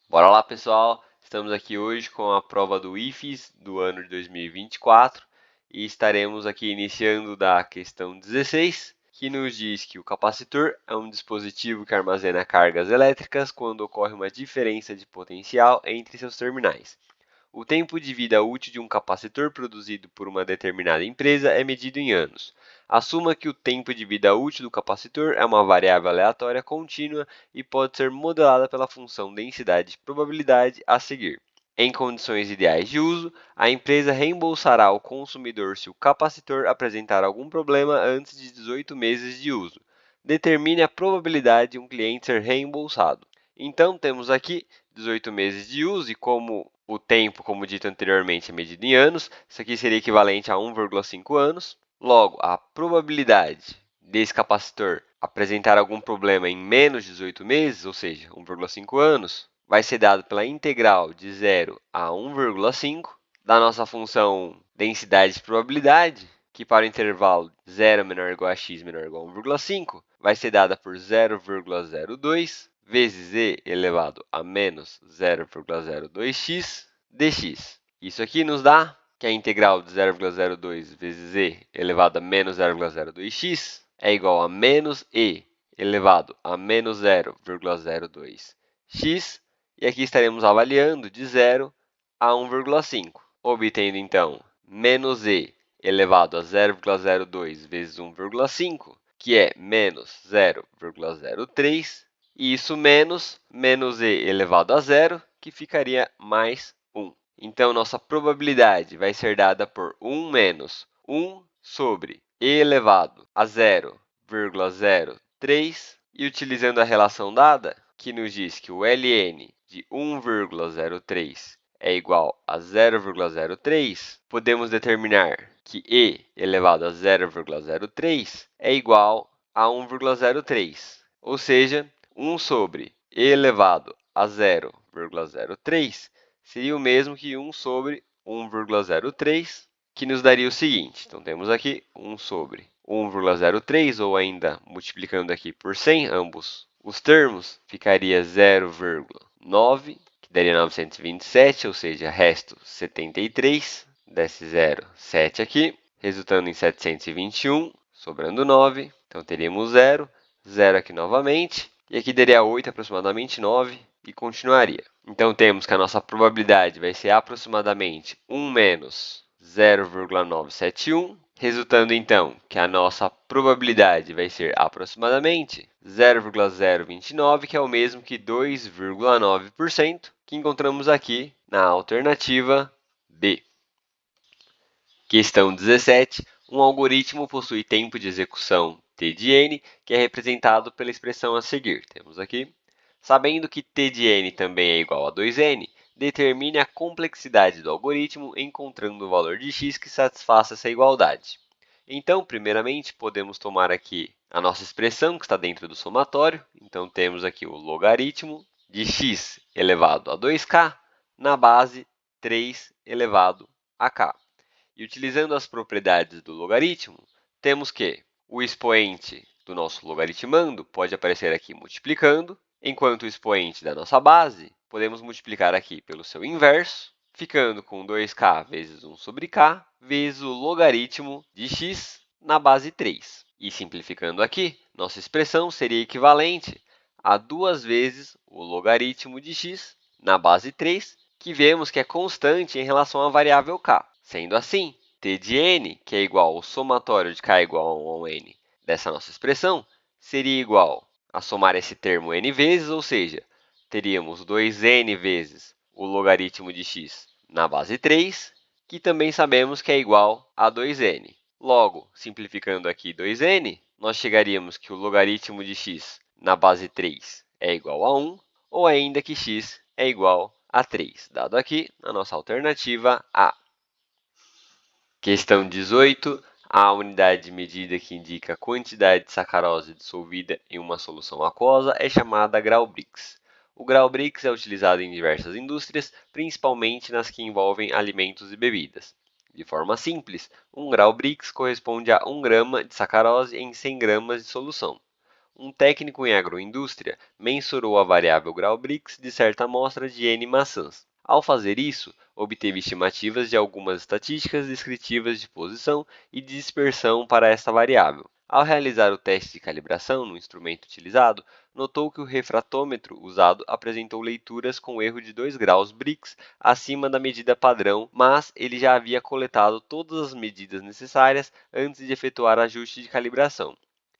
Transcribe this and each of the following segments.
Bora lá, pessoal! Estamos aqui hoje com a prova do IFES do ano de 2024 e estaremos aqui iniciando da questão 16, que nos diz que o capacitor é um dispositivo que armazena cargas elétricas quando ocorre uma diferença de potencial entre seus terminais. O tempo de vida útil de um capacitor produzido por uma determinada empresa é medido em anos. Assuma que o tempo de vida útil do capacitor é uma variável aleatória contínua e pode ser modelada pela função densidade de probabilidade a seguir. Em condições ideais de uso, a empresa reembolsará ao consumidor se o capacitor apresentar algum problema antes de 18 meses de uso. Determine a probabilidade de um cliente ser reembolsado. Então, temos aqui 18 meses de uso e como o tempo, como dito anteriormente, é medido em anos, isso aqui seria equivalente a 1,5 anos. Logo, a probabilidade desse capacitor apresentar algum problema em menos de 18 meses, ou seja, 1,5 anos, vai ser dado pela integral de 0 a 1,5 da nossa função densidade de probabilidade, que para o intervalo 0 menor ou igual a x menor ou igual a 1,5, vai ser dada por 0,02 vezes e elevado a menos 0,02x dx. Isso aqui nos dá que a integral de 0,02 vezes e elevado a menos 0,02x é igual a menos e elevado a menos 0,02x, e aqui estaremos avaliando de 0 a 1,5, obtendo então menos e elevado a 0,02 vezes 1,5, que é menos 0,03, e isso menos e elevado a zero, que ficaria mais 1. Então, nossa probabilidade vai ser dada por 1 menos 1 sobre e elevado a 0,03, e utilizando a relação dada, que nos diz que o ln de 1,03 é igual a 0,03, podemos determinar que e elevado a 0,03 é igual a 1,03, ou seja, 1 sobre e elevado a 0,03 seria o mesmo que 1 sobre 1,03, que nos daria o seguinte. Então, temos aqui 1 sobre 1,03, ou ainda multiplicando aqui por 100, ambos os termos, ficaria 0,9, que daria 927, ou seja, resto 73, desce 0, 7 aqui, resultando em 721, sobrando 9. Então, teríamos 0, 0 aqui novamente, e aqui daria 8, aproximadamente 9, e continuaria. Então, temos que a nossa probabilidade vai ser aproximadamente 1 menos 0,971, resultando então que a nossa probabilidade vai ser aproximadamente 0,029, que é o mesmo que 2,9%, que encontramos aqui na alternativa B. Questão 17. Um algoritmo possui tempo de execução t de n, que é representado pela expressão a seguir. Temos aqui. Sabendo que t de n também é igual a 2n, determine a complexidade do algoritmo encontrando o valor de x que satisfaça essa igualdade. Então, primeiramente, podemos tomar aqui a nossa expressão que está dentro do somatório. Então, temos aqui o logaritmo de x elevado a 2k na base 3 elevado a k. E utilizando as propriedades do logaritmo, temos que o expoente do nosso logaritmando pode aparecer aqui multiplicando, enquanto o expoente da nossa base podemos multiplicar aqui pelo seu inverso, ficando com 2k vezes 1 sobre k, vezes o logaritmo de x na base 3. E simplificando aqui, nossa expressão seria equivalente a 2 vezes o logaritmo de x na base 3, que vemos que é constante em relação à variável k. Sendo assim, t de n, que é igual ao somatório de k igual a 1 ao n dessa nossa expressão, seria igual a somar esse termo n vezes, ou seja, teríamos 2n vezes o logaritmo de x na base 3, que também sabemos que é igual a 2n. Logo, simplificando aqui 2n, nós chegaríamos que o logaritmo de x na base 3 é igual a 1, ou ainda que x é igual a 3, dado aqui a nossa alternativa A. Questão 18. A unidade de medida que indica a quantidade de sacarose dissolvida em uma solução aquosa é chamada grau-Brix. O grau-Brix é utilizado em diversas indústrias, principalmente nas que envolvem alimentos e bebidas. De forma simples, um grau-Brix corresponde a 1 grama de sacarose em 100 gramas de solução. um técnico em agroindústria mensurou a variável grau Brix de certa amostra de N maçãs. Ao fazer isso, obteve estimativas de algumas estatísticas descritivas de posição e de dispersão para esta variável. Ao realizar o teste de calibração no instrumento utilizado, notou que o refratômetro usado apresentou leituras com erro de 2 graus Brix acima da medida padrão, mas ele já havia coletado todas as medidas necessárias antes de efetuar ajuste de calibração.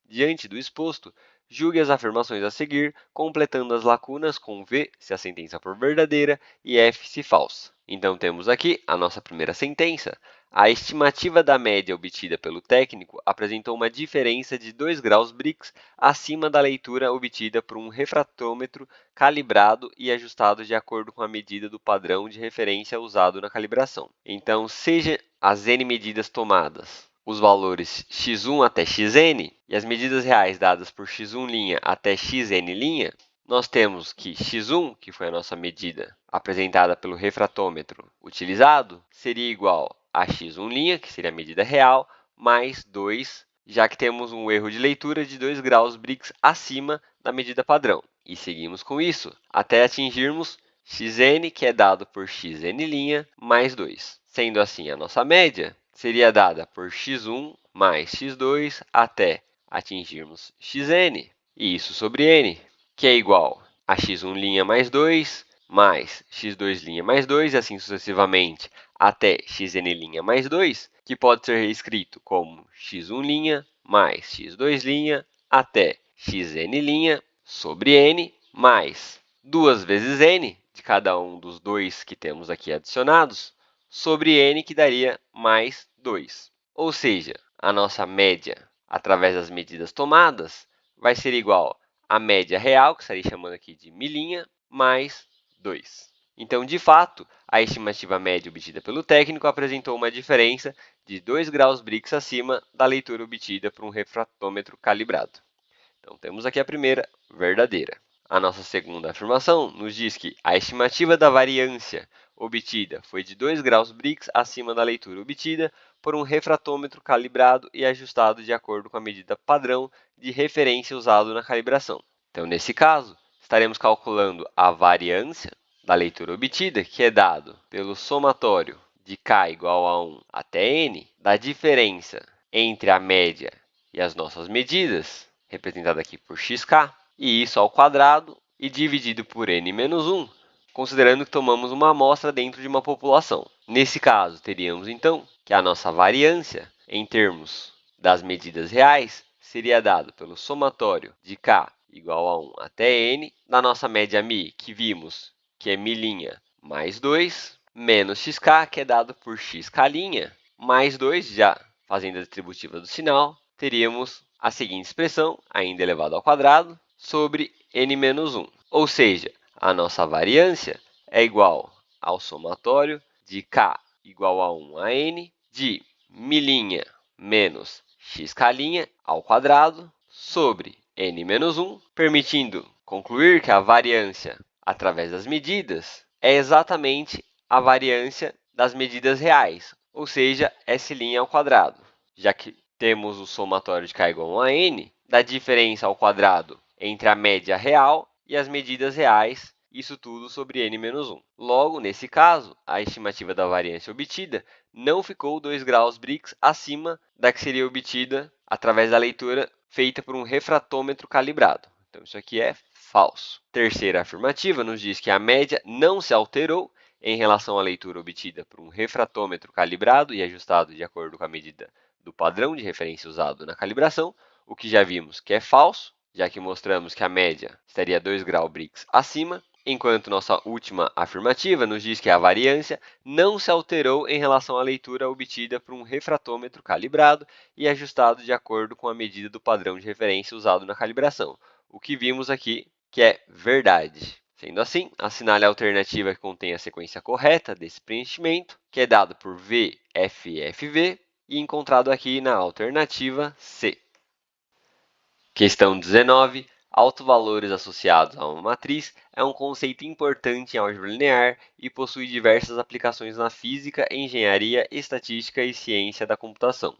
Diante do exposto, julgue as afirmações a seguir, completando as lacunas com V se a sentença for verdadeira e F se falsa. Então, temos aqui a nossa primeira sentença. A estimativa da média obtida pelo técnico apresentou uma diferença de 2 graus Brix acima da leitura obtida por um refratômetro calibrado e ajustado de acordo com a medida do padrão de referência usado na calibração. Então, seja as N medidas tomadas os valores x1 até xn e as medidas reais dadas por x1' até xn', nós temos que x1, que foi a nossa medida apresentada pelo refratômetro utilizado, seria igual a x1', que seria a medida real, mais 2, já que temos um erro de leitura de 2 graus Brix acima da medida padrão. E seguimos com isso até atingirmos xn, que é dado por xn' mais 2. Sendo assim, a nossa média seria dada por x1 mais x2 até atingirmos xn, e isso sobre n, que é igual a x1' mais 2 mais x2' mais 2, e assim sucessivamente até xn' mais 2, que pode ser escrito como x1' mais x2' até xn' sobre n mais 2 vezes n, de cada um dos dois que temos aqui adicionados, sobre n, que daria mais 2. Ou seja, a nossa média, através das medidas tomadas, vai ser igual à média real, que estaria chamando aqui de milinha, mais 2. Então, de fato, a estimativa média obtida pelo técnico apresentou uma diferença de 2 graus Brix acima da leitura obtida por um refratômetro calibrado. Então, temos aqui a primeira, verdadeira. A nossa segunda afirmação nos diz que a estimativa da variância obtida foi de 2 graus Brix acima da leitura obtida por um refratômetro calibrado e ajustado de acordo com a medida padrão de referência usado na calibração. Então, nesse caso, estaremos calculando a variância da leitura obtida, que é dado pelo somatório de k igual a 1 até n, da diferença entre a média e as nossas medidas, representada aqui por xk, e isso ao quadrado e dividido por n menos 1, considerando que tomamos uma amostra dentro de uma população. Nesse caso, teríamos, então, que a nossa variância, em termos das medidas reais, seria dado pelo somatório de k igual a 1 até n, da nossa média mi, que vimos que é milinha, mais 2, menos xk, que é dado por xk', mais 2, já fazendo a distributiva do sinal, teríamos a seguinte expressão, ainda elevado ao quadrado, sobre n menos 1. Ou seja, a nossa variância é igual ao somatório de k igual a 1 a n, de milinha menos xk' ao quadrado, sobre n menos 1, permitindo concluir que a variância através das medidas é exatamente a variância das medidas reais, ou seja, S' ao quadrado, já que temos o somatório de k igual a 1 a n, da diferença ao quadrado entre a média real e as medidas reais, isso tudo sobre n menos 1. Logo, nesse caso, a estimativa da variância obtida não ficou 2 graus Brix acima da que seria obtida através da leitura feita por um refratômetro calibrado. Então, isso aqui é falso. Terceira afirmativa nos diz que a média não se alterou em relação à leitura obtida por um refratômetro calibrado e ajustado de acordo com a medida do padrão de referência usado na calibração, o que já vimos que é falso, já que mostramos que a média estaria 2 graus Brix acima, enquanto nossa última afirmativa nos diz que a variância não se alterou em relação à leitura obtida por um refratômetro calibrado e ajustado de acordo com a medida do padrão de referência usado na calibração, o que vimos aqui que é verdade. Sendo assim, assinale a alternativa que contém a sequência correta desse preenchimento, que é dado por VFFV, e encontrado aqui na alternativa C. Questão 19. Autovalores associados a uma matriz é um conceito importante em álgebra linear e possui diversas aplicações na física, engenharia, estatística e ciência da computação.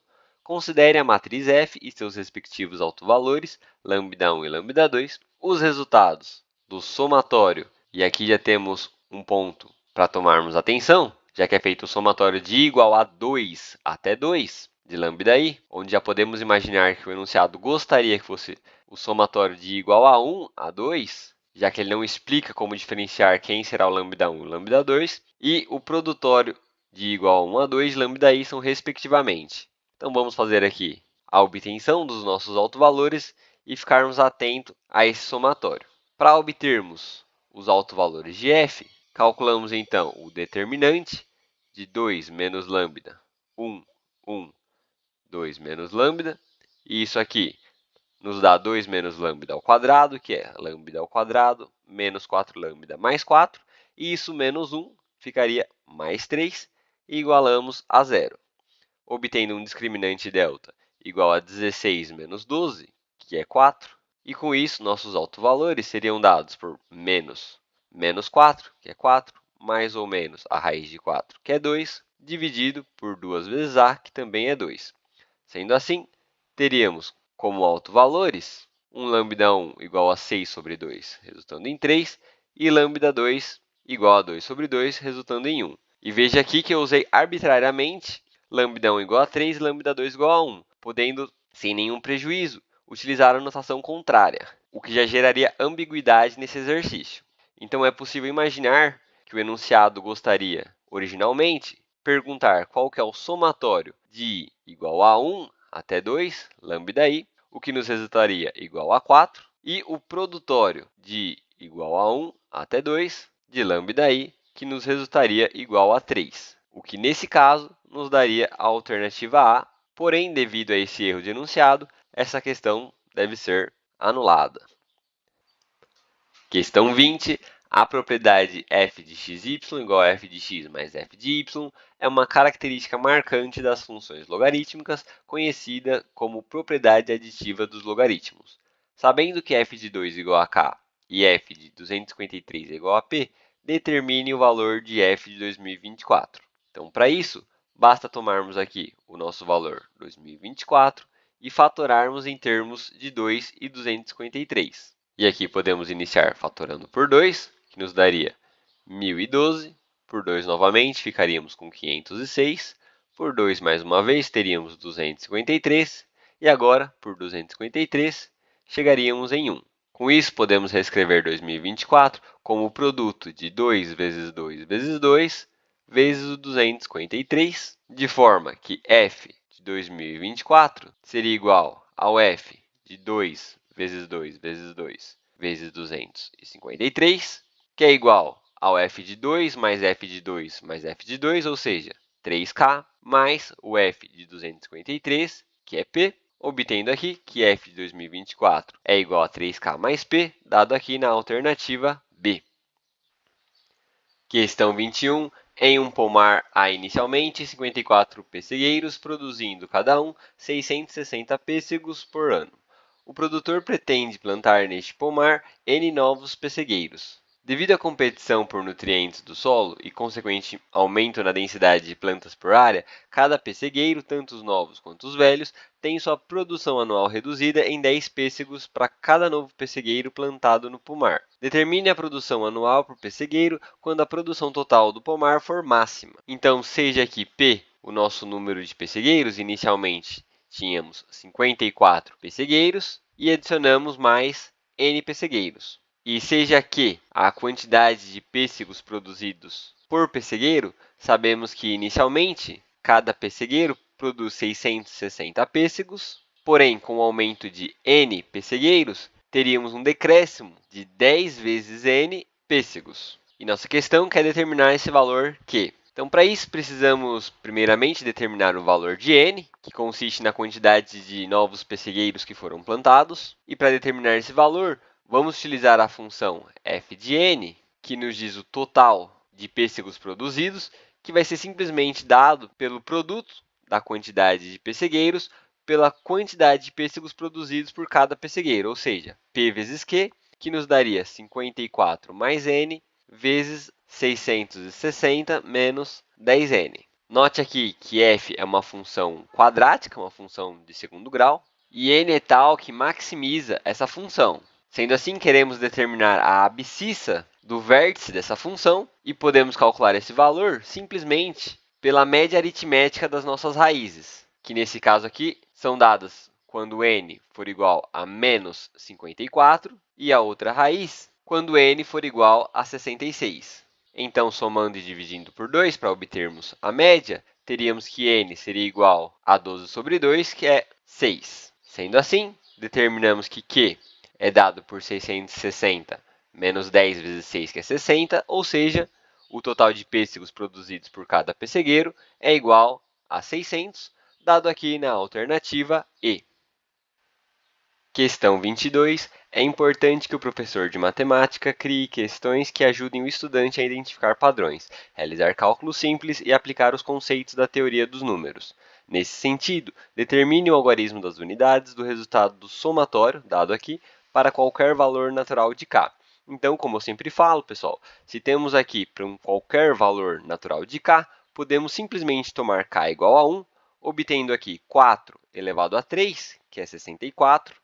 Considere a matriz F e seus respectivos autovalores, lambda1 e lambda2, os resultados do somatório, e aqui já temos um ponto para tomarmos atenção, já que é feito o somatório de igual a 2 até 2 de lambda(i), onde já podemos imaginar que o enunciado gostaria que fosse o somatório de igual a 1 a 2, já que ele não explica como diferenciar quem será o lambda1 e o lambda2, e o produtório de igual a 1 a 2 de lambda(i) são respectivamente. Então, vamos fazer aqui a obtenção dos nossos autovalores e ficarmos atentos a esse somatório. Para obtermos os autovalores de f, calculamos então o determinante de 2 menos lambda, 1, 1, 2 menos lambda, e isso aqui nos dá 2 menos lambda ao quadrado, que é lambda ao quadrado, menos 4 lambda mais 4, e isso menos 1 ficaria mais 3, e igualamos a zero. Obtendo um discriminante delta igual a 16 menos 12, que é 4, e com isso nossos autovalores seriam dados por menos 4, que é 4, mais ou menos a raiz de 4, que é 2, dividido por 2 vezes a, que também é 2. Sendo assim, teríamos como autovalores um lambda1 igual a 6 sobre 2, resultando em 3, e lambda2 igual a 2 sobre 2, resultando em 1. E veja aqui que eu usei arbitrariamente lambda1 igual a 3 e lambda2 igual a 1, podendo, sem nenhum prejuízo, utilizar a notação contrária, o que já geraria ambiguidade nesse exercício. Então, é possível imaginar que o enunciado gostaria, originalmente, perguntar qual que é o somatório de i igual a 1 até 2, lambda(i), o que nos resultaria igual a 4, e o produtório de i igual a 1 até 2, de lambda(i), que nos resultaria igual a 3, o que, nesse caso, nos daria a alternativa A, porém, devido a esse erro de enunciado, essa questão deve ser anulada. Questão 20. A propriedade f de xy igual a f de x mais f de y é uma característica marcante das funções logarítmicas, conhecida como propriedade aditiva dos logaritmos. Sabendo que f de 2 igual a k e f de 253 é igual a p, determine o valor de f de 2024. Então, para isso, basta tomarmos aqui o nosso valor 2024 e fatorarmos em termos de 2 e 253. E aqui podemos iniciar fatorando por 2, que nos daria 1012. Por 2 novamente, ficaríamos com 506. Por 2 mais uma vez, teríamos 253. E agora, por 253, chegaríamos em 1. Com isso, podemos reescrever 2024 como o produto de 2 vezes 2 vezes 2 vezes o 253, de forma que f de 2024 seria igual ao f de 2 vezes 2 vezes 2 vezes 253, que é igual ao f de 2 mais f de 2 mais f de 2, ou seja, 3k, mais o f de 253, que é p, obtendo aqui que f de 2024 é igual a 3k mais p, dado aqui na alternativa B. Questão 21. Em um pomar há inicialmente 54 pessegueiros, produzindo cada um 660 pêssegos por ano. O produtor pretende plantar neste pomar N novos pessegueiros. Devido à competição por nutrientes do solo e consequente aumento na densidade de plantas por área, cada pessegueiro, tanto os novos quanto os velhos, tem sua produção anual reduzida em 10 pêssegos para cada novo pessegueiro plantado no pomar. Determine a produção anual por pessegueiro quando a produção total do pomar for máxima. Então, seja aqui P o nosso número de pessegueiros, inicialmente tínhamos 54 pessegueiros e adicionamos mais N pessegueiros. E seja Q a quantidade de pêssegos produzidos por pessegueiro, sabemos que inicialmente cada pessegueiro produz 660 pêssegos, porém com o aumento de N pessegueiros, teríamos um decréscimo de 10 vezes N pêssegos. E nossa questão quer determinar esse valor Q. Então, para isso, precisamos primeiramente determinar o valor de N, que consiste na quantidade de novos pessegueiros que foram plantados. E para determinar esse valor, vamos utilizar a função f de n, que nos diz o total de pêssegos produzidos, que vai ser simplesmente dado pelo produto da quantidade de pessegueiros pela quantidade de pêssegos produzidos por cada pessegueiro, ou seja, P vezes Q, que nos daria 54 mais N vezes 660 menos 10N. Note aqui que f é uma função quadrática, uma função de segundo grau, e n é tal que maximiza essa função. Sendo assim, queremos determinar a abscissa do vértice dessa função e podemos calcular esse valor simplesmente pela média aritmética das nossas raízes, que nesse caso aqui são dadas quando n for igual a menos 54 e a outra raiz quando n for igual a 66. Então, somando e dividindo por 2 para obtermos a média, teríamos que n seria igual a 12 sobre 2, que é 6. Sendo assim, determinamos que q é dado por 660 menos 10 vezes 6, que é 60, ou seja, o total de pêssegos produzidos por cada pessegueiro é igual a 600, dado aqui na alternativa E. Questão 22. É importante que o professor de matemática crie questões que ajudem o estudante a identificar padrões, realizar cálculos simples e aplicar os conceitos da teoria dos números. Nesse sentido, determine o algarismo das unidades do resultado do somatório, dado aqui, para qualquer valor natural de k. Então, como eu sempre falo, pessoal, se temos aqui para qualquer valor natural de k, podemos simplesmente tomar k igual a 1, obtendo aqui 4 elevado a 3, que é 64,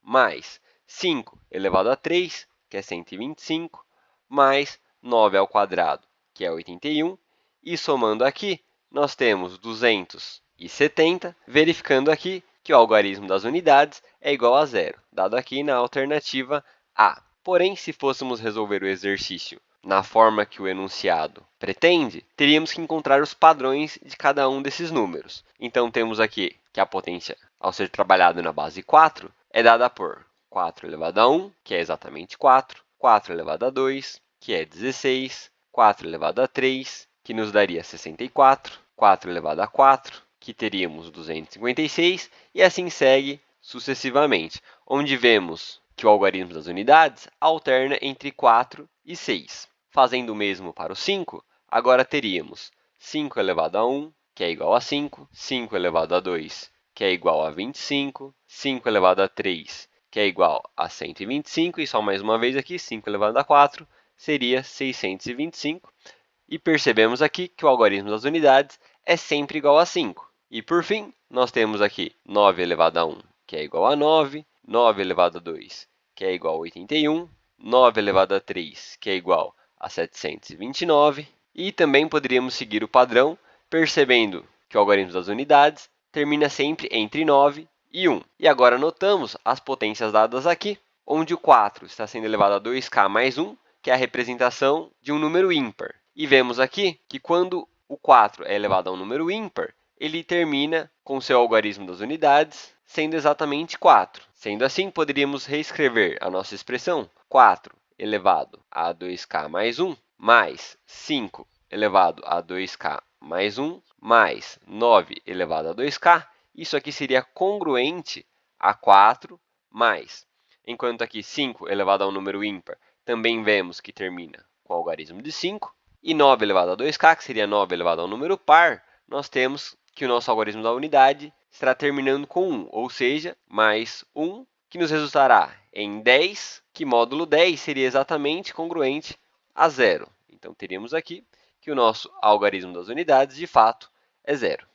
mais 5 elevado a 3, que é 125, mais 9 ao quadrado, que é 81, e somando aqui, nós temos 270, verificando aqui que o algarismo das unidades é igual a zero, dado aqui na alternativa A. Porém, se fôssemos resolver o exercício na forma que o enunciado pretende, teríamos que encontrar os padrões de cada um desses números. Então, temos aqui que a potência, ao ser trabalhado na base 4, é dada por 4 elevado a 1, que é exatamente 4, 4 elevado a 2, que é 16, 4 elevado a 3, que nos daria 64, 4 elevado a 4, que teríamos 256, e assim segue sucessivamente, onde vemos que o algarismo das unidades alterna entre 4 e 6. Fazendo o mesmo para o 5, agora teríamos 5 elevado a 1, que é igual a 5, 5 elevado a 2, que é igual a 25, 5 elevado a 3, que é igual a 125, e só mais uma vez aqui, 5 elevado a 4, seria 625. E percebemos aqui que o algarismo das unidades é sempre igual a 5. E, por fim, nós temos aqui 9 elevado a 1, que é igual a 9, 9 elevado a 2, que é igual a 81, 9 elevado a 3, que é igual a 729. E também poderíamos seguir o padrão, percebendo que o algarismo das unidades termina sempre entre 9 e 1. E agora notamos as potências dadas aqui, onde o 4 está sendo elevado a 2k mais 1, que é a representação de um número ímpar. E vemos aqui que quando o 4 é elevado a um número ímpar, ele termina com seu algarismo das unidades sendo exatamente 4. Sendo assim, poderíamos reescrever a nossa expressão 4 elevado a 2k mais 1, mais 5 elevado a 2k mais 1, mais 9 elevado a 2k. Isso aqui seria congruente a 4 mais. Enquanto aqui 5 elevado a um número ímpar, também vemos que termina com o algarismo de 5. E 9 elevado a 2k, que seria 9 elevado a um número par, nós temos que o nosso algarismo da unidade estará terminando com 1, ou seja, mais 1, que nos resultará em 10, que módulo 10 seria exatamente congruente a zero. Então, teríamos aqui que o nosso algarismo das unidades, de fato, é zero.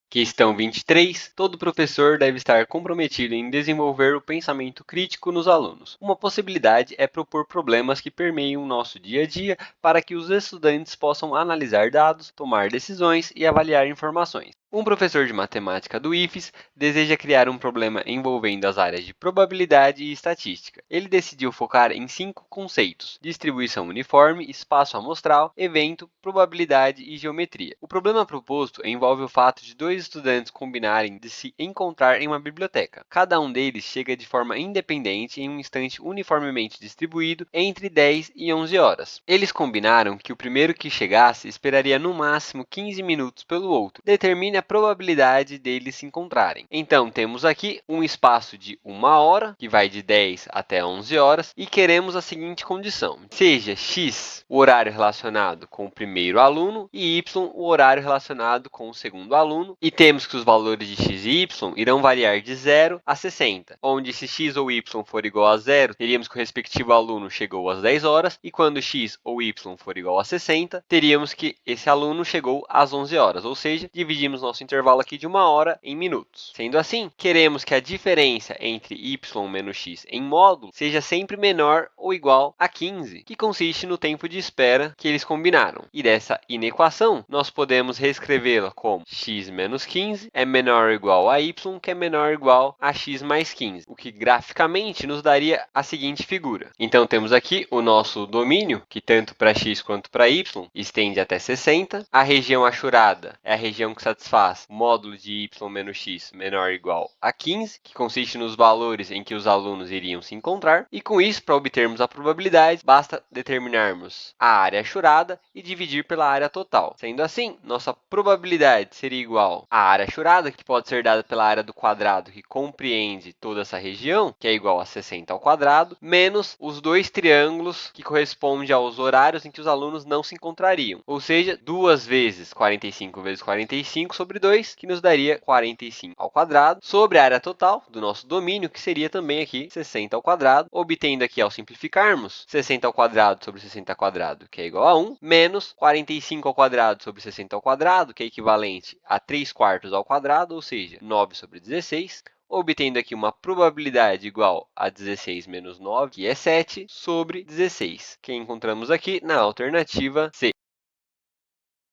Questão 23. Todo professor deve estar comprometido em desenvolver o pensamento crítico nos alunos. Uma possibilidade é propor problemas que permeiam o nosso dia a dia para que os estudantes possam analisar dados, tomar decisões e avaliar informações. Um professor de matemática do IFES deseja criar um problema envolvendo as áreas de probabilidade e estatística. Ele decidiu focar em 5 conceitos: distribuição uniforme, espaço amostral, evento, probabilidade e geometria. O problema proposto envolve o fato de 2 estudantes combinarem de se encontrar em uma biblioteca. Cada um deles chega de forma independente em um instante uniformemente distribuído entre 10 e 11 horas. Eles combinaram que o primeiro que chegasse esperaria no máximo 15 minutos pelo outro. Determine a probabilidade deles se encontrarem. Então, temos aqui um espaço de 1 hora, que vai de 10 até 11 horas, e queremos a seguinte condição: seja x o horário relacionado com o primeiro aluno e y o horário relacionado com o segundo aluno, e temos que os valores de x e y irão variar de 0 a 60, onde se x ou y for igual a 0, teríamos que o respectivo aluno chegou às 10 horas, e quando x ou y for igual a 60, teríamos que esse aluno chegou às 11 horas, ou seja, dividimos nosso intervalo aqui de 1 hora em minutos. Sendo assim, queremos que a diferença entre y menos x em módulo seja sempre menor ou igual a 15, que consiste no tempo de espera que eles combinaram. E dessa inequação, nós podemos reescrevê-la como x menos 15 é menor ou igual a y, que é menor ou igual a x mais 15, o que graficamente nos daria a seguinte figura. Então, temos aqui o nosso domínio, que tanto para x quanto para y estende até 60. A região achurada é a região que satisfaz o módulo de y menos x menor ou igual a 15, que consiste nos valores em que os alunos iriam se encontrar. E com isso, para obtermos a probabilidade, basta determinarmos a área achurada e dividir pela área total. Sendo assim, nossa probabilidade seria igual à área achurada, que pode ser dada pela área do quadrado que compreende toda essa região, que é igual a 60 ao quadrado, menos os dois triângulos que correspondem aos horários em que os alunos não se encontrariam. Ou seja, 2 vezes 45 vezes 45 sobre 2, que nos daria 45 ao quadrado, sobre a área total do nosso domínio, que seria também aqui 60 ao quadrado, obtendo aqui, ao simplificarmos, 60 ao quadrado sobre 60 ao quadrado, que é igual a 1, menos 45 ao quadrado sobre 60 ao quadrado, que é equivalente a 3/4 ao quadrado, ou seja, 9 sobre 16, obtendo aqui uma probabilidade igual a 16 menos 9, que é 7, sobre 16, que encontramos aqui na alternativa C.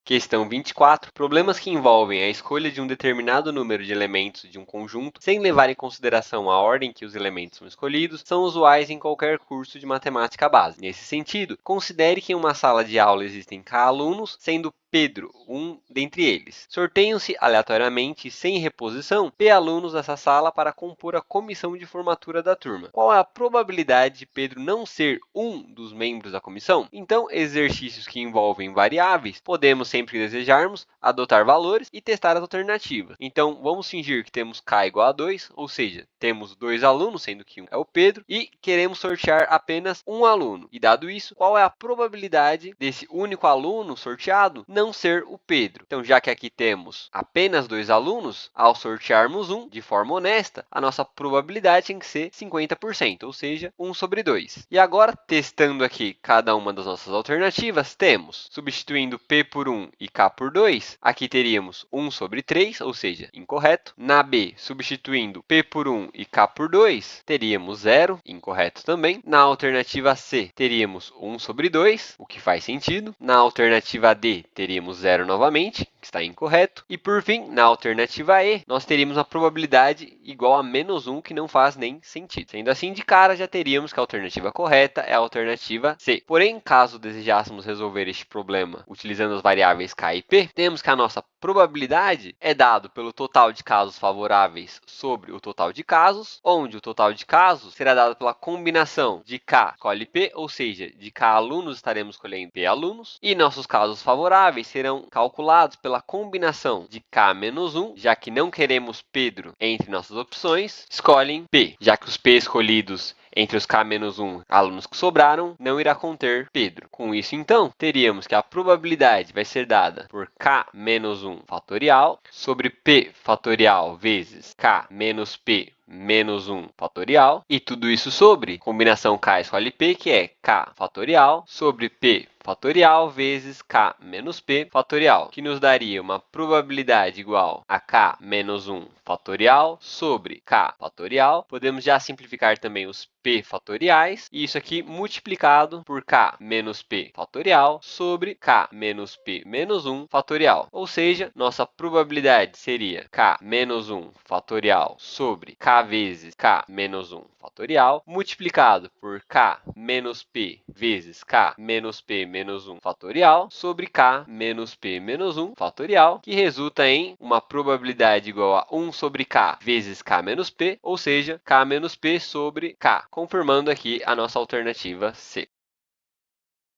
Questão 24. Problemas que envolvem a escolha de um determinado número de elementos de um conjunto sem levar em consideração a ordem que os elementos são escolhidos são usuais em qualquer curso de matemática básica. Nesse sentido, considere que em uma sala de aula existem K alunos, sendo Pedro um dentre eles. Sorteiam-se aleatoriamente, sem reposição, P alunos dessa sala para compor a comissão de formatura da turma. Qual é a probabilidade de Pedro não ser um dos membros da comissão? Então, exercícios que envolvem variáveis, podemos, sempre que desejarmos, adotar valores e testar as alternativas. Então, vamos fingir que temos K igual a 2, ou seja, temos 2 alunos, sendo que um é o Pedro, e queremos sortear apenas um aluno. E dado isso, qual é a probabilidade desse único aluno sorteado não ser o Pedro? Então, já que aqui temos apenas 2 alunos, ao sortearmos um de forma honesta, a nossa probabilidade tem que ser 50%, ou seja, 1 sobre 2. E agora, testando aqui cada uma das nossas alternativas, temos, substituindo P por 1 e K por 2, aqui teríamos 1 sobre 3, ou seja, incorreto. Na B, substituindo P por 1 e K por 2, teríamos 0, incorreto também. Na alternativa C, teríamos 1 sobre 2, o que faz sentido. Na alternativa D, teríamos 0 novamente, que está incorreto. E por fim, na alternativa E, nós teríamos uma probabilidade igual a menos 1, que não faz nem sentido. Sendo assim, de cara, já teríamos que a alternativa correta é a alternativa C. Porém, caso desejássemos resolver este problema utilizando as variáveis K e P, temos que a nossa probabilidade é dado pelo total de casos favoráveis sobre o total de casos, onde o total de casos será dado pela combinação de K escolhe P, ou seja, de K alunos estaremos escolhendo P alunos, e nossos casos favoráveis serão calculados pela combinação de K menos 1, já que não queremos Pedro entre nossas opções, escolhem P, já que os P escolhidos entre os K-1 alunos que sobraram, não irá conter Pedro. Com isso, então, teríamos que a probabilidade vai ser dada por K-1 fatorial sobre P fatorial vezes K menos P menos 1 fatorial, e tudo isso sobre combinação K escolhe P, que é K fatorial sobre P fatorial vezes K menos P fatorial, que nos daria uma probabilidade igual a K menos 1 fatorial sobre K fatorial. Podemos já simplificar também os P fatoriais, e isso aqui multiplicado por K menos P fatorial sobre K menos P menos 1 fatorial. Ou seja, nossa probabilidade seria K menos 1 fatorial sobre K vezes K menos 1 fatorial, multiplicado por K menos P vezes K menos P menos 1 fatorial, sobre K menos P menos 1 fatorial, que resulta em uma probabilidade igual a 1 sobre K vezes K menos P, ou seja, K menos P sobre K, confirmando aqui a nossa alternativa C.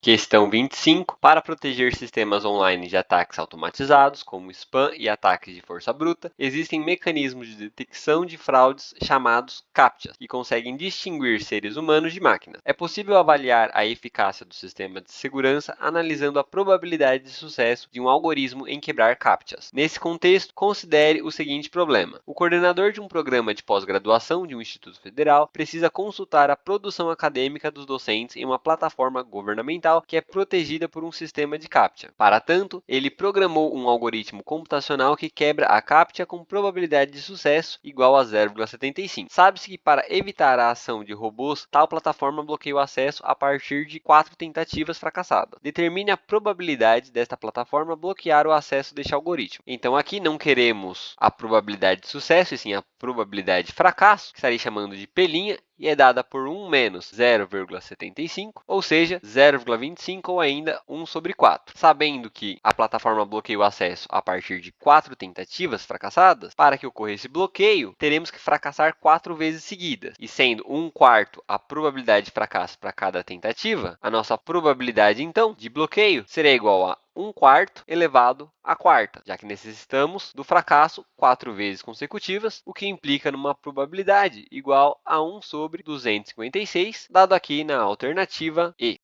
Questão 25. Para proteger sistemas online de ataques automatizados, como spam e ataques de força bruta, existem mecanismos de detecção de fraudes chamados CAPTCHAs, que conseguem distinguir seres humanos de máquinas. É possível avaliar a eficácia do sistema de segurança analisando a probabilidade de sucesso de um algoritmo em quebrar CAPTCHAs. Nesse contexto, considere o seguinte problema. O coordenador de um programa de pós-graduação de um instituto federal precisa consultar a produção acadêmica dos docentes em uma plataforma governamental que é protegida por um sistema de CAPTCHA. Para tanto, ele programou um algoritmo computacional que quebra a CAPTCHA com probabilidade de sucesso igual a 0,75. Sabe-se que para evitar a ação de robôs, tal plataforma bloqueia o acesso a partir de 4 tentativas fracassadas. Determine a probabilidade desta plataforma bloquear o acesso deste algoritmo. Então aqui não queremos a probabilidade de sucesso, e sim a probabilidade de fracasso, que estaria chamando de P', e é dada por 1 menos 0,75, ou seja, 0,25 ou ainda 1 sobre 4. Sabendo que a plataforma bloqueia o acesso a partir de 4 tentativas fracassadas, para que ocorra esse bloqueio, teremos que fracassar 4 vezes seguidas. E sendo 1/4 a probabilidade de fracasso para cada tentativa, a nossa probabilidade, então, de bloqueio será igual a 1/4 elevado à quarta, já que necessitamos do fracasso 4 vezes consecutivas, o que implica numa probabilidade igual a 1 sobre 256, dado aqui na alternativa E.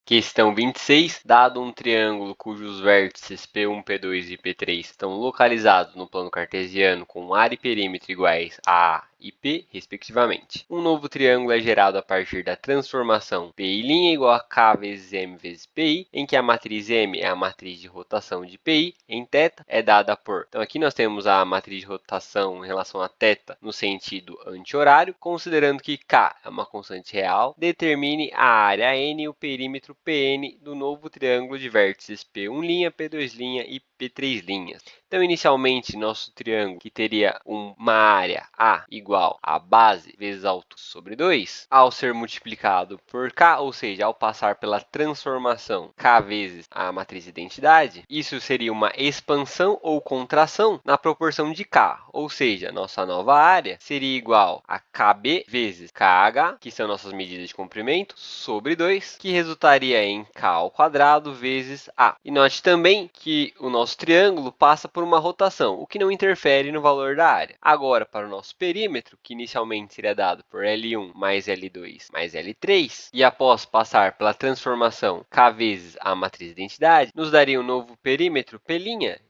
Questão 26. Dado um triângulo cujos vértices P1, P2 e P3 estão localizados no plano cartesiano com área e perímetro iguais a e P, respectivamente. Um novo triângulo é gerado a partir da transformação P'I' igual a K vezes M vezes Pi, em que a matriz M é a matriz de rotação de Pi em θ, é dada por... Então aqui nós temos a matriz de rotação em relação a θ no sentido anti-horário, considerando que K é uma constante real, determine a área N e o perímetro Pn do novo triângulo de vértices P1', P2' e P3'. Então, inicialmente, nosso triângulo, que teria uma área A igual a base vezes altura sobre 2, ao ser multiplicado por K, ou seja, ao passar pela transformação K vezes a matriz de identidade, isso seria uma expansão ou contração na proporção de K, ou seja, nossa nova área seria igual a KB vezes KH, que são nossas medidas de comprimento, sobre 2, que resultaria em K ao quadrado vezes A. E note também que o nosso triângulo passa por uma rotação, o que não interfere no valor da área. Agora, para o nosso perímetro, que inicialmente seria dado por L1 mais L2 mais L3, e após passar pela transformação K vezes a matriz de identidade, nos daria um novo perímetro P'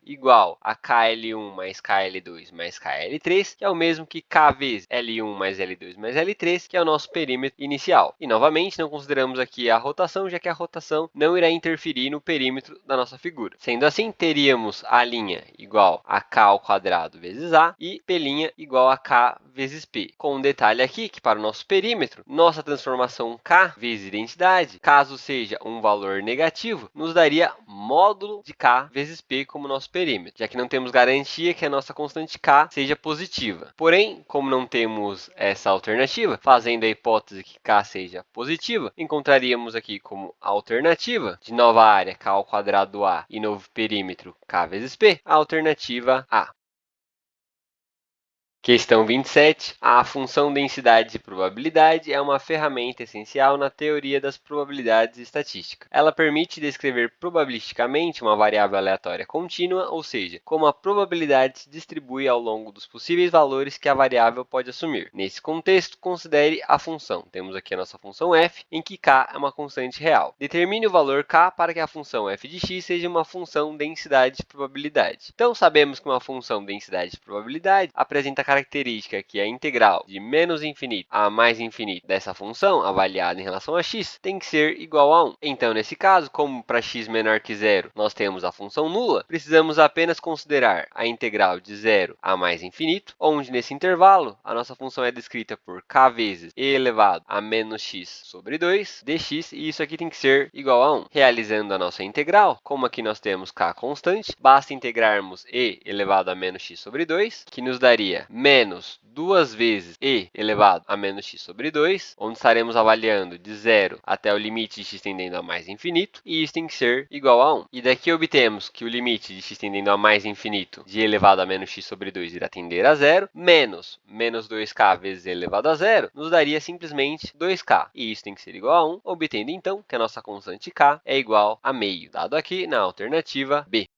igual a KL1 mais KL2 mais KL3, que é o mesmo que K vezes L1 mais L2 mais L3, que é o nosso perímetro inicial. E, novamente, não consideramos aqui a rotação, já que a rotação não irá interferir no perímetro da nossa figura. Sendo assim, teríamos a linha igual a K ao quadrado vezes A e P' igual a K vezes P. Com um detalhe aqui que para o nosso perímetro, nossa transformação K vezes identidade, caso seja um valor negativo, nos daria módulo de K vezes P como nosso perímetro, já que não temos garantia que a nossa constante K seja positiva. Porém, como não temos essa alternativa, fazendo a hipótese que K seja positiva, encontraríamos aqui como alternativa de nova área K ao quadrado A e novo perímetro K vezes P, a alternativa A. Questão 27. A função densidade de probabilidade é uma ferramenta essencial na teoria das probabilidades estatísticas. Ela permite descrever probabilisticamente uma variável aleatória contínua, ou seja, como a probabilidade se distribui ao longo dos possíveis valores que a variável pode assumir. Nesse contexto, considere a função. Temos aqui a nossa função f, em que k é uma constante real. Determine o valor k para que a função f de x seja uma função densidade de probabilidade. Então, sabemos que uma função densidade de probabilidade apresenta característica que a integral de menos infinito a mais infinito dessa função, avaliada em relação a x, tem que ser igual a 1. Então, nesse caso, como para x menor que 0 nós temos a função nula, precisamos apenas considerar a integral de 0 a mais infinito, onde nesse intervalo a nossa função é descrita por k vezes e elevado a menos x sobre 2 dx, e isso aqui tem que ser igual a 1. Realizando a nossa integral, como aqui nós temos k constante, basta integrarmos e elevado a menos x sobre 2, que nos daria menos 2 vezes e elevado a menos x sobre 2, onde estaremos avaliando de 0 até o limite de x tendendo a mais infinito, e isso tem que ser igual a 1. E daqui obtemos que o limite de x tendendo a mais infinito de elevado a menos x sobre 2 irá tender a 0, menos 2k vezes e elevado a 0, nos daria simplesmente 2k, e isso tem que ser igual a 1, obtendo então que a nossa constante k é igual a meio, dado aqui na alternativa B.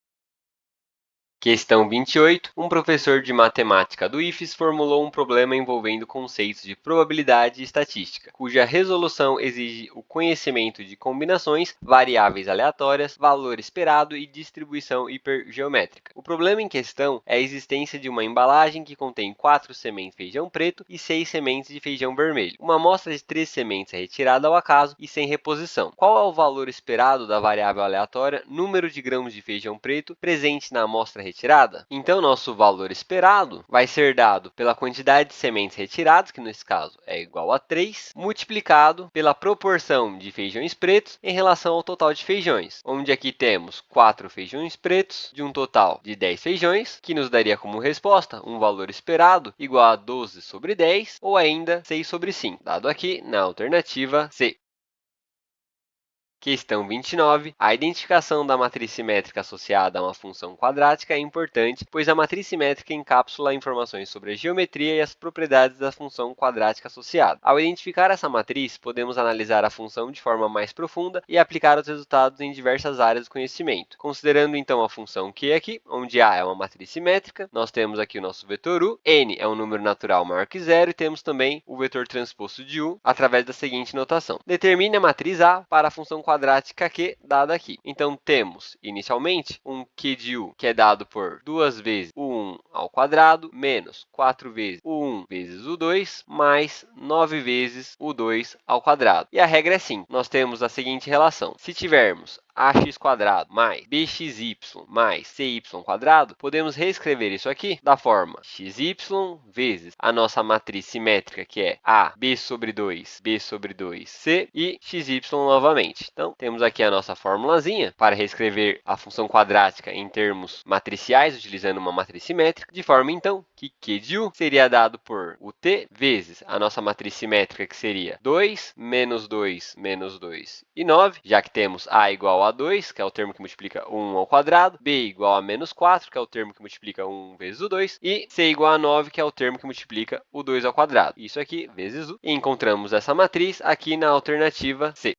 Questão 28. Um professor de matemática do IFES formulou um problema envolvendo conceitos de probabilidade e estatística, cuja resolução exige o conhecimento de combinações, variáveis aleatórias, valor esperado e distribuição hipergeométrica. O problema em questão é a existência de uma embalagem que contém 4 sementes de feijão preto e 6 sementes de feijão vermelho. Uma amostra de 3 sementes é retirada ao acaso e sem reposição. Qual é o valor esperado da variável aleatória número de grãos de feijão preto presente na amostra retirada? Então, nosso valor esperado vai ser dado pela quantidade de sementes retiradas, que nesse caso é igual a 3, multiplicado pela proporção de feijões pretos em relação ao total de feijões, onde aqui temos 4 feijões pretos de um total de 10 feijões, que nos daria como resposta um valor esperado igual a 12 sobre 10 ou ainda 6 sobre 5, dado aqui na alternativa C. Questão 29. A identificação da matriz simétrica associada a uma função quadrática é importante, pois a matriz simétrica encapsula informações sobre a geometria e as propriedades da função quadrática associada. Ao identificar essa matriz, podemos analisar a função de forma mais profunda e aplicar os resultados em diversas áreas do conhecimento. Considerando então a função Q aqui, onde A é uma matriz simétrica, nós temos aqui o nosso vetor U, N é um número natural maior que zero e temos também o vetor transposto de U através da seguinte notação. Determine a matriz A para a função quadrática Q dada aqui. Então, temos, inicialmente, um Q de U, que é dado por 2 vezes o 1 ao quadrado, menos 4 vezes o 1 vezes o 2, mais 9 vezes o 2 ao quadrado. E a regra é simples. Nós temos a seguinte relação. Se tivermos ax² mais bxy mais cy², podemos reescrever isso aqui da forma xy vezes a nossa matriz simétrica, que é a b sobre 2, c, e xy novamente. Então, temos aqui a nossa formulazinha para reescrever a função quadrática em termos matriciais, utilizando uma matriz simétrica, de forma, então, que Q de U seria dado por o t vezes a nossa matriz simétrica, que seria 2, menos 2, menos 2 e 9, já que temos A igual a 2, que é o termo que multiplica 1 ao quadrado, B igual a menos 4, que é o termo que multiplica 1 vezes o 2, e C igual a 9, que é o termo que multiplica o 2 ao quadrado. Isso aqui vezes U. E encontramos essa matriz aqui na alternativa C.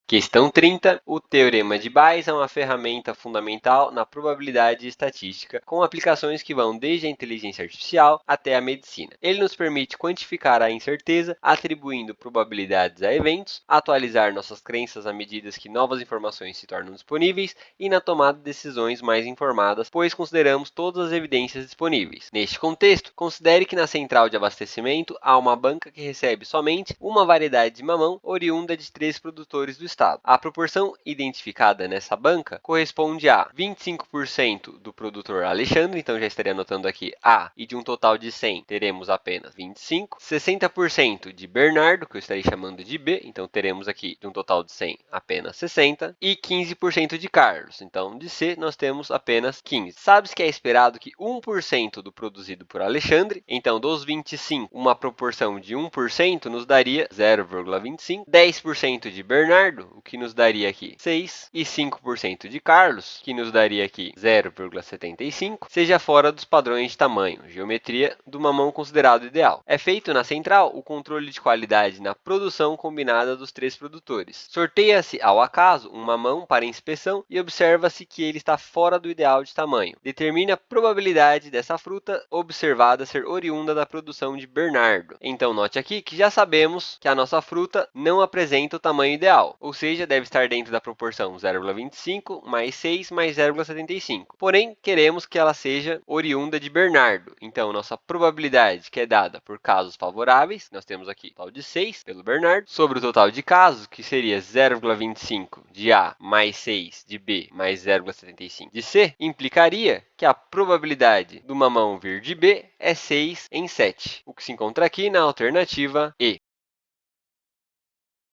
Questão 30. O Teorema de Bayes é uma ferramenta fundamental na probabilidade estatística, com aplicações que vão desde a inteligência artificial até a medicina. Ele nos permite quantificar a incerteza, atribuindo probabilidades a eventos, atualizar nossas crenças à medida que novas informações se tornam disponíveis e na tomada de decisões mais informadas, pois consideramos todas as evidências disponíveis. Neste contexto, considere que na central de abastecimento há uma banca que recebe somente uma variedade de mamão oriunda de 3 produtores do estado. A proporção identificada nessa banca corresponde a 25% do produtor Alexandre, então já estaria anotando aqui A, e de um total de 100 teremos apenas 25, 60% de Bernardo, que eu estarei chamando de B, então teremos aqui de um total de 100 apenas 60, e 15% de Carlos, então de C nós temos apenas 15. Sabe-se que é esperado que 1% do produzido por Alexandre, então dos 25, uma proporção de 1% nos daria 0,25, 10% de Bernardo, o que nos daria aqui 6, e 5% de Carlos, que nos daria aqui 0,75, seja fora dos padrões de tamanho, geometria, do mamão considerado ideal. É feito na central o controle de qualidade na produção combinada dos 3 produtores. Sorteia-se ao acaso um mamão para inspeção e observa-se que ele está fora do ideal de tamanho. Determine a probabilidade dessa fruta observada ser oriunda da produção de Bernardo. Então, note aqui que já sabemos que a nossa fruta não apresenta o tamanho ideal, ou seja, deve estar dentro da proporção 0,25 mais 6 mais 0,75. Porém, queremos que ela seja oriunda de Bernardo. Então, nossa probabilidade, que é dada por casos favoráveis, nós temos aqui o total de 6 pelo Bernardo, sobre o total de casos, que seria 0,25 de A mais 6 de B mais 0,75 de C, implicaria que a probabilidade do mamão vir de B é 6 em 7, o que se encontra aqui na alternativa E.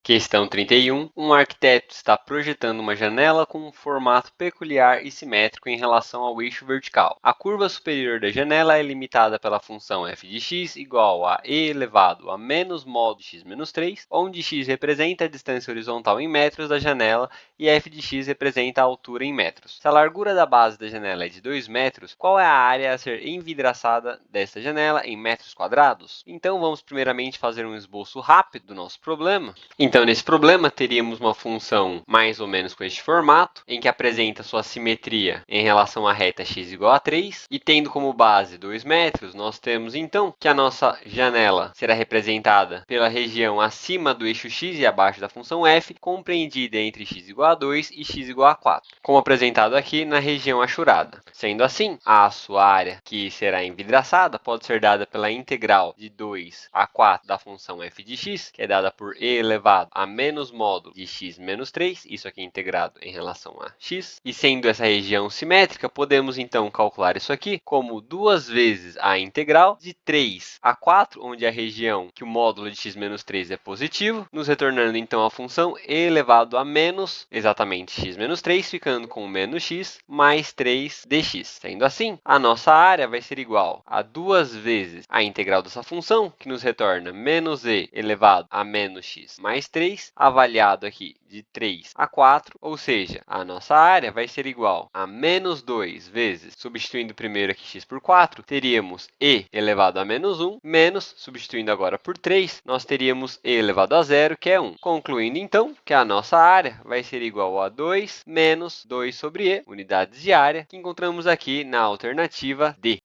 Questão 31. Um arquiteto está projetando uma janela com um formato peculiar e simétrico em relação ao eixo vertical. A curva superior da janela é limitada pela função f de x igual a e elevado a menos módulo de x menos 3, onde x representa a distância horizontal em metros da janela e f de x representa a altura em metros. Se a largura da base da janela é de 2 metros, qual é a área a ser envidraçada desta janela em metros quadrados? Então, vamos primeiramente fazer um esboço rápido do nosso problema. Então, nesse problema, teríamos uma função mais ou menos com este formato, em que apresenta sua simetria em relação à reta x igual a 3, e tendo como base 2 metros, nós temos então que a nossa janela será representada pela região acima do eixo x e abaixo da função f, compreendida entre x igual a 2 e x igual a 4, como apresentado aqui na região achurada. Sendo assim, a sua área que será envidraçada pode ser dada pela integral de 2 a 4 da função f de x, que é dada por e elevado a menos módulo de x menos 3, isso aqui integrado em relação a x, e sendo essa região simétrica, podemos então calcular isso aqui como 2 vezes a integral de 3 a 4, onde a região que o módulo de x menos 3 é positivo, nos retornando então a função e elevado a menos, exatamente x menos 3, ficando com menos x mais 3 dx. Sendo assim, a nossa área vai ser igual a 2 vezes a integral dessa função, que nos retorna menos e elevado a menos x mais 3, avaliado aqui de 3 a 4, ou seja, a nossa área vai ser igual a menos 2 vezes, substituindo primeiro aqui x por 4, teríamos e elevado a menos 1, menos, substituindo agora por 3, nós teríamos e elevado a 0, que é 1. Concluindo, então, que a nossa área vai ser igual a 2 menos 2 sobre e, unidades de área, que encontramos aqui na alternativa D.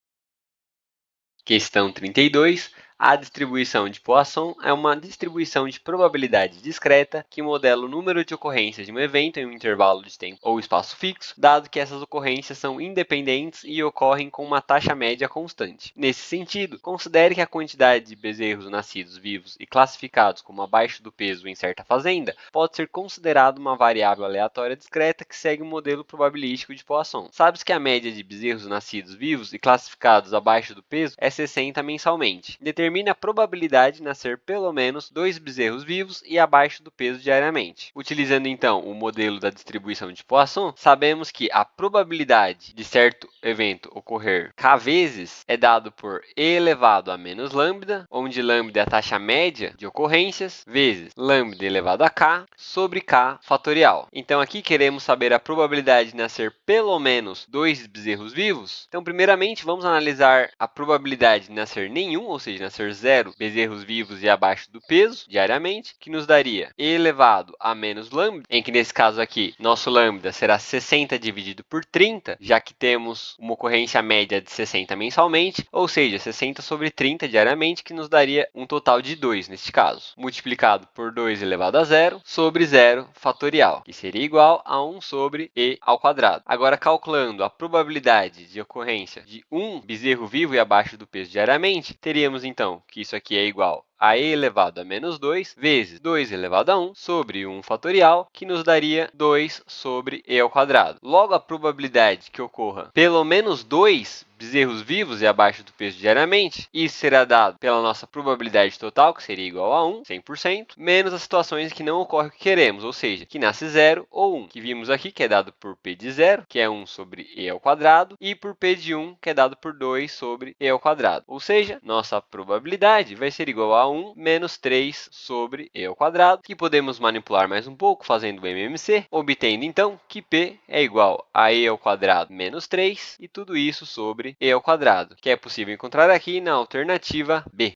Questão 32. A distribuição de Poisson é uma distribuição de probabilidade discreta que modela o número de ocorrências de um evento em um intervalo de tempo ou espaço fixo, dado que essas ocorrências são independentes e ocorrem com uma taxa média constante. Nesse sentido, considere que a quantidade de bezerros nascidos vivos e classificados como abaixo do peso em certa fazenda pode ser considerada uma variável aleatória discreta que segue o modelo probabilístico de Poisson. Sabes que a média de bezerros nascidos vivos e classificados abaixo do peso é 60 mensalmente. Determine a probabilidade de nascer pelo menos 2 bezerros vivos e abaixo do peso diariamente. Utilizando então o modelo da distribuição de Poisson, sabemos que a probabilidade de certo evento ocorrer k vezes é dado por e elevado a menos lambda, onde lambda é a taxa média de ocorrências, vezes lambda elevado a k sobre k fatorial. Então aqui queremos saber a probabilidade de nascer pelo menos 2 bezerros vivos. Então primeiramente vamos analisar a probabilidade de nascer nenhum, ou seja, nascer 0 bezerros vivos e abaixo do peso diariamente, que nos daria e elevado a menos lambda, em que nesse caso aqui, nosso lambda será 60 dividido por 30, já que temos uma ocorrência média de 60 mensalmente, ou seja, 60 sobre 30 diariamente, que nos daria um total de 2 neste caso, multiplicado por 2 elevado a 0 sobre 0 fatorial, que seria igual a 1 sobre e ao quadrado. Agora, calculando a probabilidade de ocorrência de um bezerro vivo e abaixo do peso diariamente, teríamos então que isso aqui é igual a e elevado a menos 2 vezes 2 elevado a 1 sobre 1 fatorial, que nos daria 2 sobre e ao quadrado. Logo, a probabilidade que ocorra pelo menos 2 bezerros vivos e abaixo do peso diariamente, isso será dado pela nossa probabilidade total, que seria igual a 1, 100%, menos as situações que não ocorrem o que queremos, ou seja, que nasce 0 ou 1, que vimos aqui, que é dado por p de 0, que é 1 sobre e ao quadrado, e por p de 1, que é dado por 2 sobre e ao quadrado. Ou seja, nossa probabilidade vai ser igual a 1 menos 3 sobre e ao quadrado, que podemos manipular mais um pouco fazendo o MMC, obtendo então que p é igual a e ao quadrado menos 3, e tudo isso sobre e ao quadrado, que é possível encontrar aqui na alternativa B.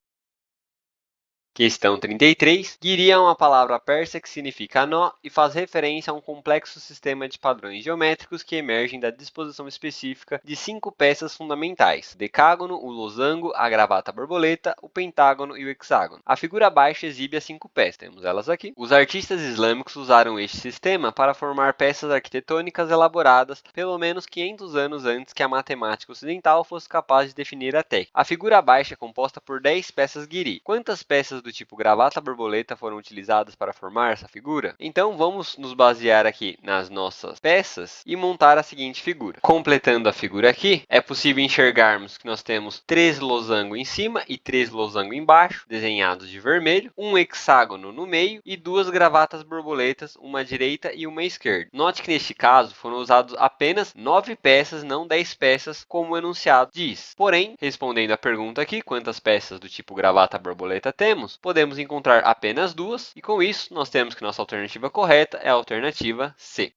Questão 33. Guiri é uma palavra persa que significa nó e faz referência a um complexo sistema de padrões geométricos que emergem da disposição específica de 5 peças fundamentais: o decágono, o losango, a gravata borboleta, o pentágono e o hexágono. A figura abaixo exibe as 5 peças, temos elas aqui. Os artistas islâmicos usaram este sistema para formar peças arquitetônicas elaboradas pelo menos 500 anos antes que a matemática ocidental fosse capaz de definir a técnica. A figura abaixo é composta por 10 peças guiri. Quantas peças peças do tipo gravata borboleta foram utilizadas para formar essa figura? Então vamos nos basear aqui nas nossas peças e montar a seguinte figura. Completando a figura aqui, é possível enxergarmos que nós temos 3 losangos em cima e 3 losangos embaixo, desenhados de vermelho, um hexágono no meio e 2 gravatas borboletas, uma à direita e uma à esquerda. Note que neste caso foram usados apenas 9 peças, não 10 peças, como o enunciado diz. Porém, respondendo à pergunta aqui, quantas peças do tipo gravata borboleta temos, podemos encontrar apenas 2, e com isso nós temos que nossa alternativa correta é a alternativa C.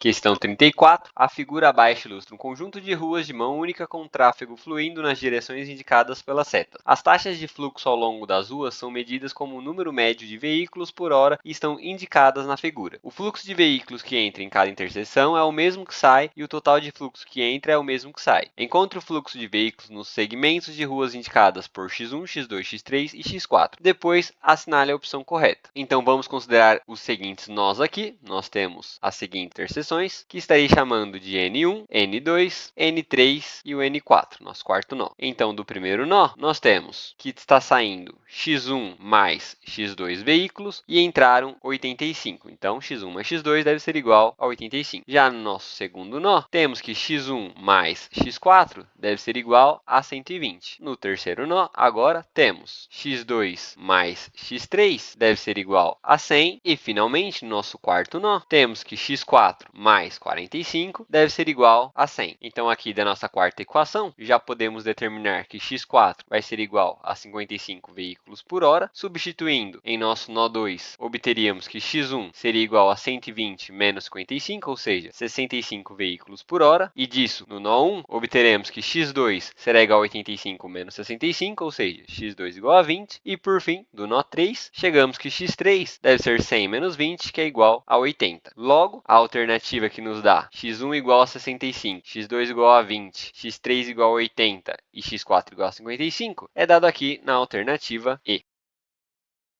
Questão 34. A figura abaixo ilustra um conjunto de ruas de mão única com tráfego fluindo nas direções indicadas pela seta. As taxas de fluxo ao longo das ruas são medidas como o número médio de veículos por hora e estão indicadas na figura. O fluxo de veículos que entra em cada interseção é o mesmo que sai e o total de fluxo que entra é o mesmo que sai. Encontre o fluxo de veículos nos segmentos de ruas indicadas por x1, x2, x3 e x4. Depois, assinale a opção correta. Então, vamos considerar os seguintes nós aqui. Nós temos as seguintes interseções, que estarei chamando de N1, N2, N3 e o N4, nosso quarto nó. Então, do primeiro nó, nós temos que está saindo x1 mais x2 veículos e entraram 85. Então, x1 mais x2 deve ser igual a 85. Já no nosso segundo nó, temos que x1 mais x4 deve ser igual a 120. No terceiro nó, agora, temos x2 mais x3 deve ser igual a 100. E, finalmente, no nosso quarto nó, temos que x4 mais 45 deve ser igual a 100. Então, aqui da nossa quarta equação, já podemos determinar que x4 vai ser igual a 55 veículos por hora. Substituindo em nosso nó 2, obteríamos que x1 seria igual a 120 menos 55, ou seja, 65 veículos por hora. E disso, no nó 1, obteremos que x2 será igual a 85 menos 65, ou seja, x2 igual a 20. E, por fim, do nó 3, chegamos que x3 deve ser 100 menos 20, que é igual a 80. Logo, a alternativa que nos dá x1 igual a 65, x2 igual a 20, x3 igual a 80 e x4 igual a 55 é dado aqui na alternativa E.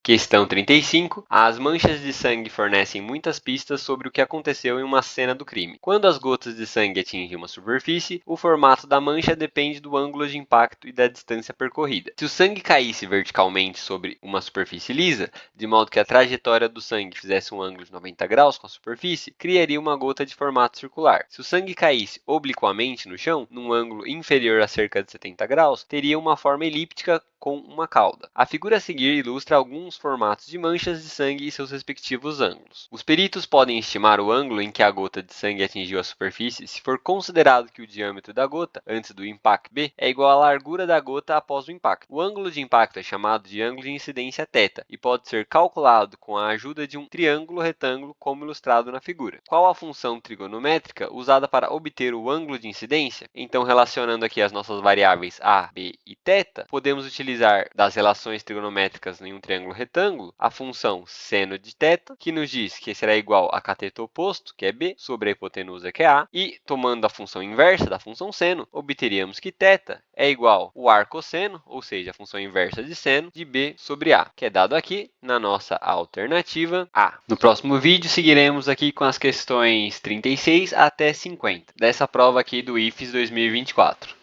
Questão 35. As manchas de sangue fornecem muitas pistas sobre o que aconteceu em uma cena do crime. Quando as gotas de sangue atingem uma superfície, o formato da mancha depende do ângulo de impacto e da distância percorrida. Se o sangue caísse verticalmente sobre uma superfície lisa, de modo que a trajetória do sangue fizesse um ângulo de 90 graus com a superfície, criaria uma gota de formato circular. Se o sangue caísse obliquamente no chão, num ângulo inferior a cerca de 70 graus, teria uma forma elíptica com uma cauda. A figura a seguir ilustra alguns formatos de manchas de sangue e seus respectivos ângulos. Os peritos podem estimar o ângulo em que a gota de sangue atingiu a superfície se for considerado que o diâmetro da gota, antes do impacto B, é igual à largura da gota após o impacto. O ângulo de impacto é chamado de ângulo de incidência θ e pode ser calculado com a ajuda de um triângulo retângulo como ilustrado na figura. Qual a função trigonométrica usada para obter o ângulo de incidência? Então, relacionando aqui as nossas variáveis A, B e θ, podemos utilizar das relações trigonométricas em um triângulo retângulo a função seno de θ, que nos diz que será igual a cateto oposto, que é B, sobre a hipotenusa, que é A, e tomando a função inversa da função seno, obteríamos que θ é igual ao arcosseno, ou seja, a função inversa de seno, de B sobre A, que é dado aqui na nossa alternativa A. No próximo vídeo, seguiremos aqui com as questões 36 até 50, dessa prova aqui do IFES 2024.